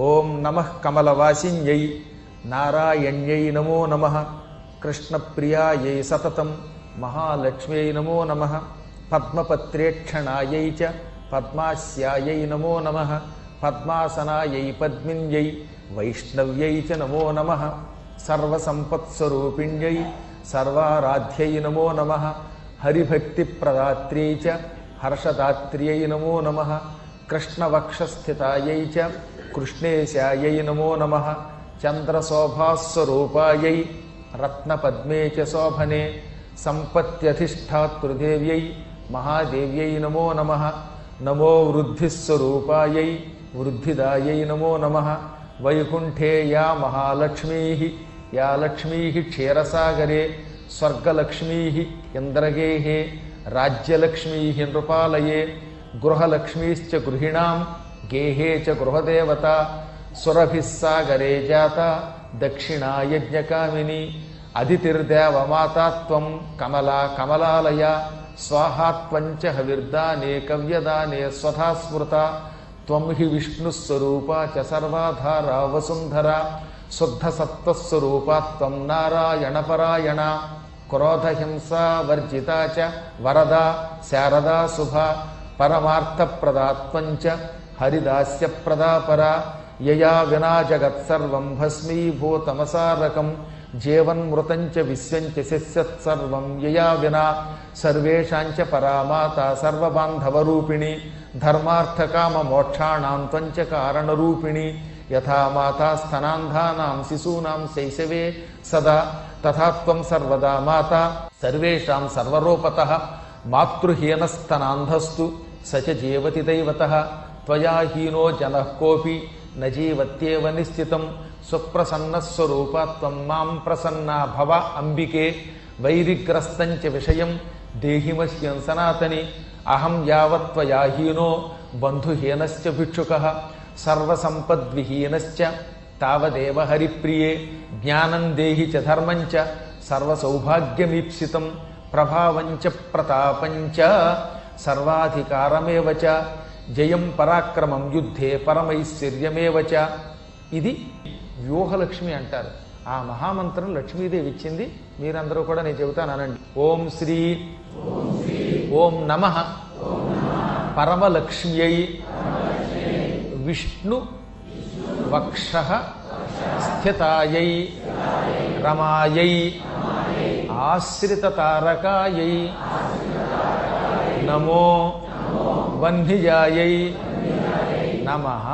ఓం నమః కమలవాసిన్యై నారాయణ్యై నమో నమః కృష్ణప్రియాయై సతతం మహాలక్ష్మ్యై నమో నమః పద్మపత్రేక్షణాయై చ పద్మాస్యాయై నమో నమః పద్మాసనాయై పద్మిన్యై వైష్ణవ్యై చ నమో నమః సర్వసంపత్స్వరూపిణ్యై సర్వారాధ్యై నమో నమః హరిభక్తిప్రదాత్ర్యై చ హర్షదాత్ర్యై నమో నమః కృష్ణవక్షస్థితాయై చ కృష్ణేశాయై నమో నమః చంద్రశోభాస్వరూపాయై రత్నపద్మే చ శోభనే సంపత్త్యధిష్టాతృదేవ్యై మహాదేవ్యై నమో నమః నమో వృద్ధిస్వరూపాయై వృద్ధిదాయై నమో నమః వైకుంఠే యా మహాలక్ష్మీ యా లక్ష్మీ క్షీరసాగరే స్వర్గలక్ష్మీ ఇంద్రగేహే రాజ్యలక్ష్మీ నృపాలయే గృహలక్ష్మీశ్చ గృహిణాం గేహే చ గృహదేవత సురభిः సాగరే జాత దక్షిణాయజ్ఞకామిని అదితిర్దేవమాతా త్వం కమలా కమలాలయ స్వాహాత్వం చ హవిర్దానే కవ్యదానే స్వధా స్మృత త్వం హి విష్ణుస్వరూపా చ సర్వాధారా వసుంధరా శుద్ధసత్వస్వరూపా త్వం నారాయణపరాయణ క్రోధహింసా వర్జితా చ వరదా శారదా శుభా పరమార్థప్రదాత్వం చ హరిదాస్యప్రదా పరా యయా వినా జగత్సర్వం భస్మీభూతమసారకం జీవన్మృతం చ విశ్వం చ శస్యత్సర్వం యయా వినా సర్వేషాం చ పరామాత సర్వబాంధవరూపిణి ధర్మార్థకామమోక్షాణాం త్వం చ కారణరూపిణి యథా మాతా స్తనాంధానాం శిశూనాం శైశవే సదా తథా త్వం సర్వదా మాతా సర్వేషాం సర్వరూపతః మాతృహీనస్తనాంధస్తు స చ జీవతి దైవతః త్వయా హీనో జనః కోపి న జీవత్యేవ నిశ్చితం సుప్రసన్నస్వరూపా త్వం మాం ప్రసన్నా భవ అంబికే వైరిగ్రస్తం చ విషయం దేహి మహ్యం సనాతని అహం యావత్ త్వయా హీనో బంధుహీనశ్చ భిక్షుకః సర్వసంపద్విహీనశ్చ తావదేవ హరిప్రియే జ్ఞానం దేహి చ ధర్మం చ సర్వసౌభాగ్యమీప్సితం ప్రభావం చ ప్రతాపం చ సర్వాధికారమేవ చ జయం పరాక్రమం యుద్ధే పరమైశ్వర్యమేవ చ. ఇది వ్యూహలక్ష్మి అంటారు. ఆ మహామంత్రం లక్ష్మీదేవి ఇచ్చింది. మీరందరూ కూడా నేను చెబుతాను అనండి. ఓం శ్రీ ఓం నమః పరమలక్ష్మ్యై విష్ణు వక్ష స్థితాయై రమాయై ఆశ్రితతారకాయై నమో వహ్నిజాయై నమః.